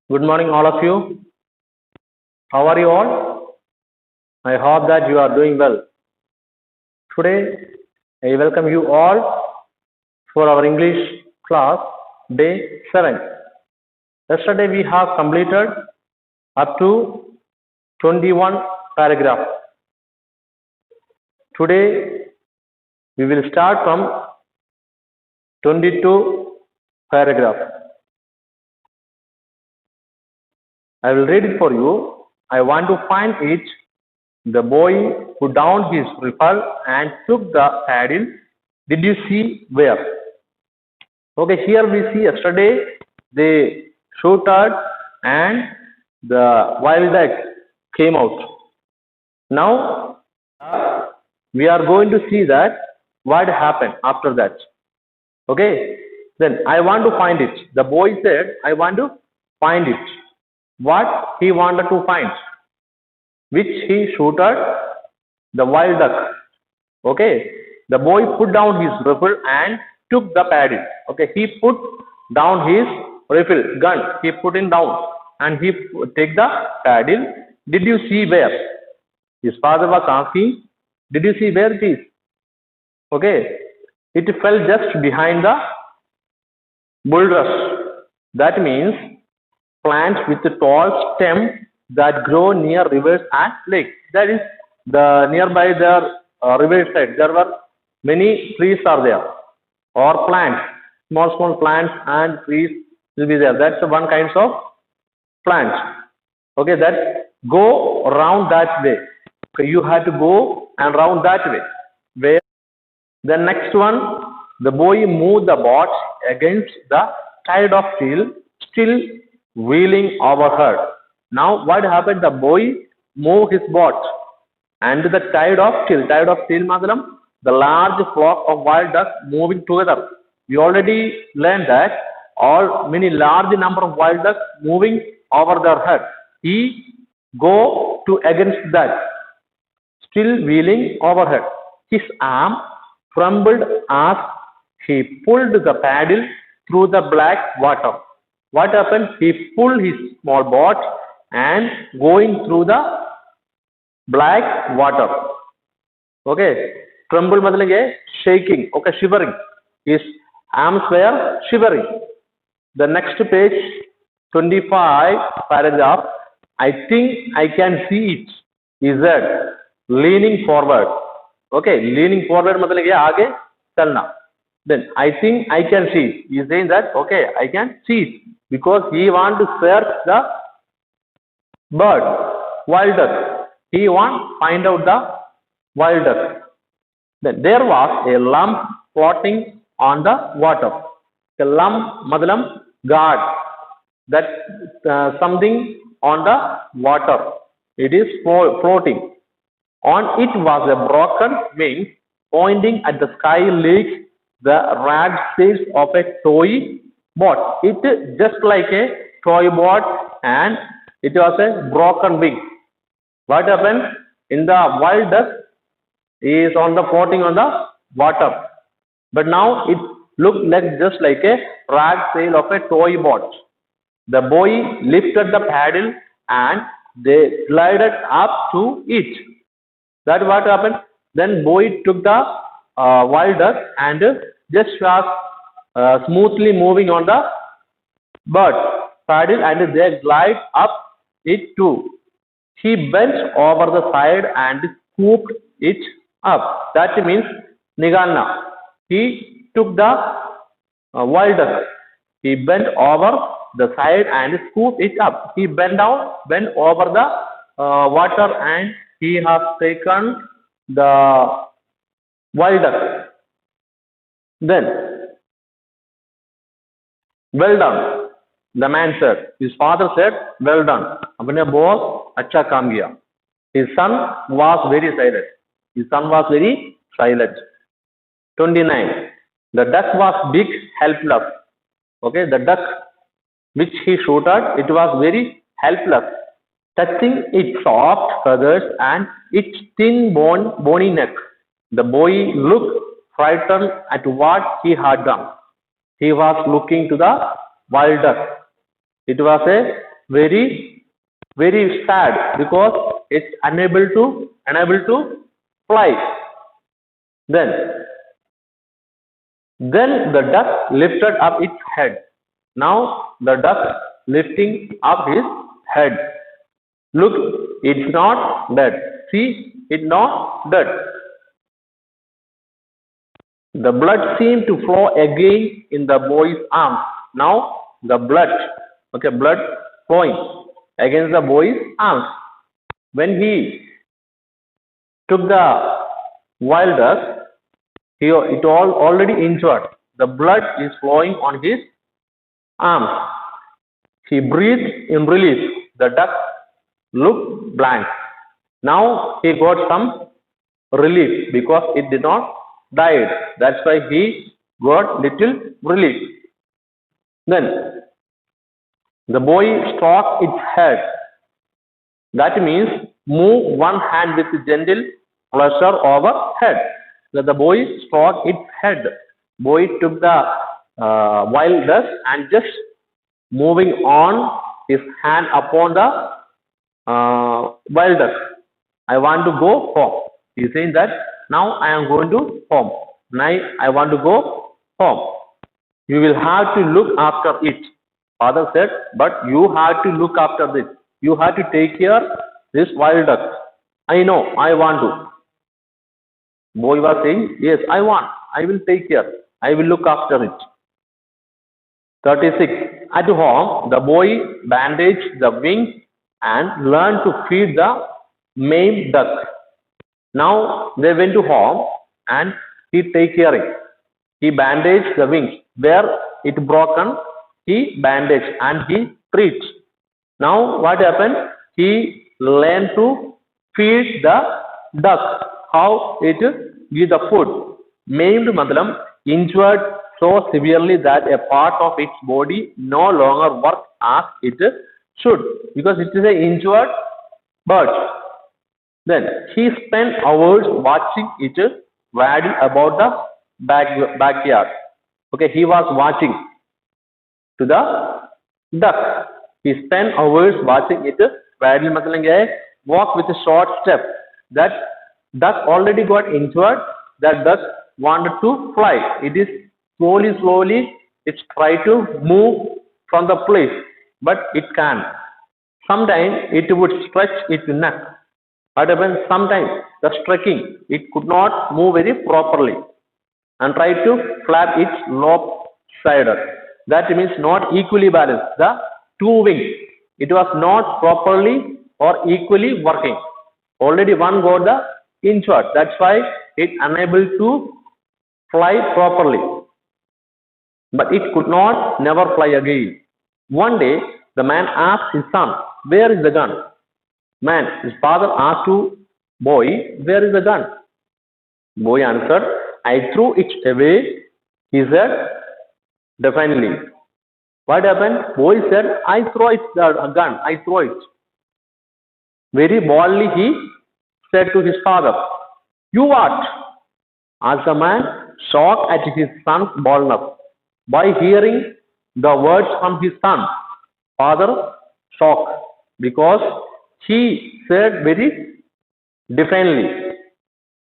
Good morning, all of you. How are you all? I hope that you are doing well. Today, I welcome you all for our English class, day 7. Yesterday, we have completed up to 21 paragraph. Today, we will start from 22 paragraph. I will read it for you. I want to find it. The boy put down his rifle and took the paddle. Did you see where? Okay, here we see yesterday they shooted and the wild duck came out. Now we are going to see that what happened after that. Okay, then I want to find it. The boy said, I want to find it. What he wanted to find? Which he shooted? The wild duck. Okay, the boy put down his rifle and took the paddle. Okay, he put down his rifle gun. He put it down and he take the paddle. Did you see where? His father was asking, did you see where it is? Okay, it fell just behind the bulrush. That means plants with a tall stem that grow near rivers and lakes. That is the nearby the river side. There were many trees are there or plants, small plants and trees will be there. That's one kind of plants. Okay, that go around that way. Okay, you have to go and round that way. Where the next one, the boy moved the boat against the tide of still wheeling overhead. Now what happened? The boy moved his boat and the tide of Madalam, the large flock of wild ducks moving together. We already learned that many large number of wild ducks moving over their head. He go to against that, still wheeling overhead. His arm trembled as he pulled the paddle through the black water. What happened? He pulled his small boat and going through the black water. Okay, tremble means shaking. Okay, shivering. His arms were shivering. The next page, 25 paragraph. I think I can see it. He said, leaning forward. Okay, leaning forward means आगे चलना. Then I think I can see it. He is saying that okay, I can see it because he want to search the bird, wild duck. He want to find out the wild duck. Then there was a lump floating on the water. The lump, madlam, guard. That something on the water. It is floating. On it was a broken wing pointing at the sky like the rag sails of a toy boat. It just like a toy boat and it was a broken wing. What happened? In the wild duck is on the floating on the water. But now it looked like just like a rag sail of a toy boat. The boy lifted the paddle and they glided up to it. That what happened? Then boy took the wild duck and just was smoothly moving on the bird paddle and they glide up it too. He bent over the side and scooped it up. That means nigalna. He took the wild duck. He bent over the side and scooped it up. He bent over the water and he has taken the wild duck. Then, well done, the man said. His father said, well done. Apne boss, अच्छा काम किया. His son was very silent. 29. The duck was big, helpless. Okay, the duck which he shot at, it was very helpless, touching its soft feathers and its thin bony neck. The boy looked frightened at what he had done. He was looking to the wild duck. It was a very sad because it's unable to fly. Then the duck lifted up its head. Now the duck lifting up his head. Look, it's not dead. See, it's not dead. The blood seemed to flow again in the boy's arms. Now the blood flowing against the boy's arms. When he took the wild duck, it all already injured. The blood is flowing on his arms. He breathed in relief. The duck looked blank. Now he got some relief because it did not die. That's why he got little relief. Then the boy stroked its head. That means move one hand with gentle pressure over head. The boy stroked its head. Boy took the wild duck and just moving on his hand upon the wild duck. I want to go home. He is saying that now I am going to home. Now I want to go home. You will have to look after it. Father said, but you have to look after this. You have to take care of this wild duck. I know, I want to. Boy was saying, yes, I want. I will take care. I will look after it. 36. At home, the boy bandaged the wings and learned to feed the maimed duck. Now they went to home and he take care of it. He bandaged the wings. Where it broken, he bandaged and he treats. Now what happened? He learned to feed the duck. How it give the food. Maimed matlab injured so severely that a part of its body no longer works as it should, because it is an injured bird. Then he spent hours watching it waddle about the backyard. Okay, he was watching to the duck. He spent hours watching it waddle, matlab walk with a short step. That duck already got injured. That duck wanted to fly. It is slowly it's try to move from the place, but it can't. Sometimes it would stretch its neck. What happens? Sometimes the stretching, it could not move very properly and try to flap its lopsided. That means not equally balanced. The two wings, it was not properly or equally working. Already one got the injured. That's why it unable to fly properly. But it could not never fly again. One day, the man asked his son, where is the gun? Man, his father asked to boy, where is the gun? Boy answered, I threw it away. He said, definitely. What happened? Boy said, I throw it, the gun, I throw it. Very boldly he said to his father, you what? Asked the man, shocked at his son's boldness. By hearing the words from his son, father shocked because he said very differently.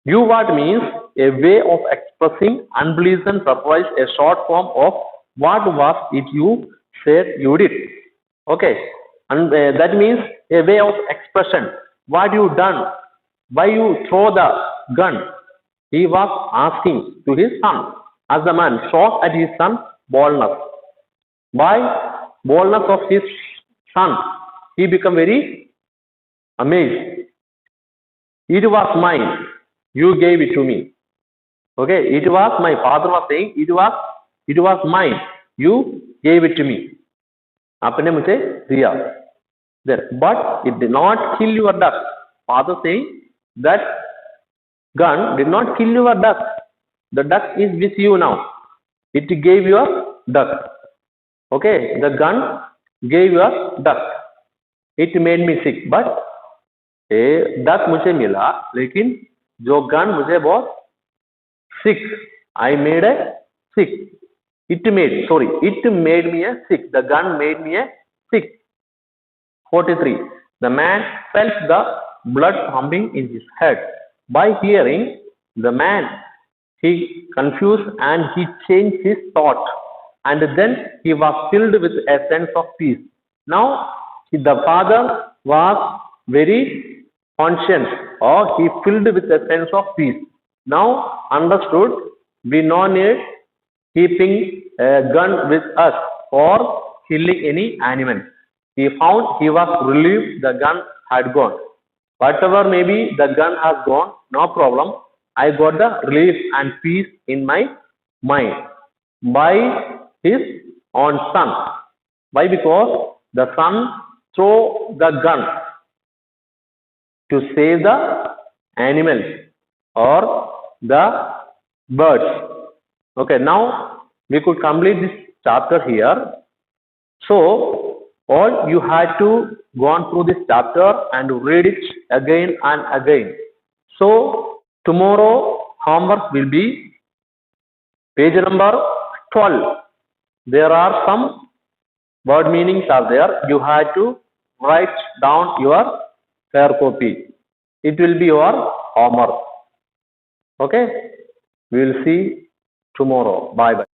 You what means a way of expressing unpleasant surprise, a short form of what was it you said you did. Okay, and that means a way of expression. What you done? Why you throw the gun? He was asking to his son. As the man shocked at his son's boldness. By boldness of his son, he became very amazed. It was mine. You gave it to me. Okay, it was my father was saying it was mine. You gave it to me. आपने मुझे दिया. There, but it did not kill your duck. Father saying that gun did not kill your duck. The duck is with you now. It gave your duck. Okay, the gun gave your duck. It made me sick, but duck मुझे मिला, लेकिन जो gun मुझे बहुत sick. I made a sick. It made me a sick. The gun made me a sick. 43. The man felt the blood pumping in his head. By hearing the man, he confused and he changed his thought, and then he was filled with a sense of peace. Now the father was very conscious, or he filled with a sense of peace. Now understood, we no need keeping a gun with us or killing any animal. He found he was relieved the gun had gone. Whatever maybe the gun has gone, no problem. I got the relief and peace in my mind by his own son. Why? Because the son threw the gun to save the animals or the birds. Okay, now we could complete this chapter here. So all you had to go on through this chapter and read it again and again. So tomorrow homework will be page number 12. There are some word meanings are there. You had to write down your fair copy. It will be your homework. Okay, we will see tomorrow. Bye bye.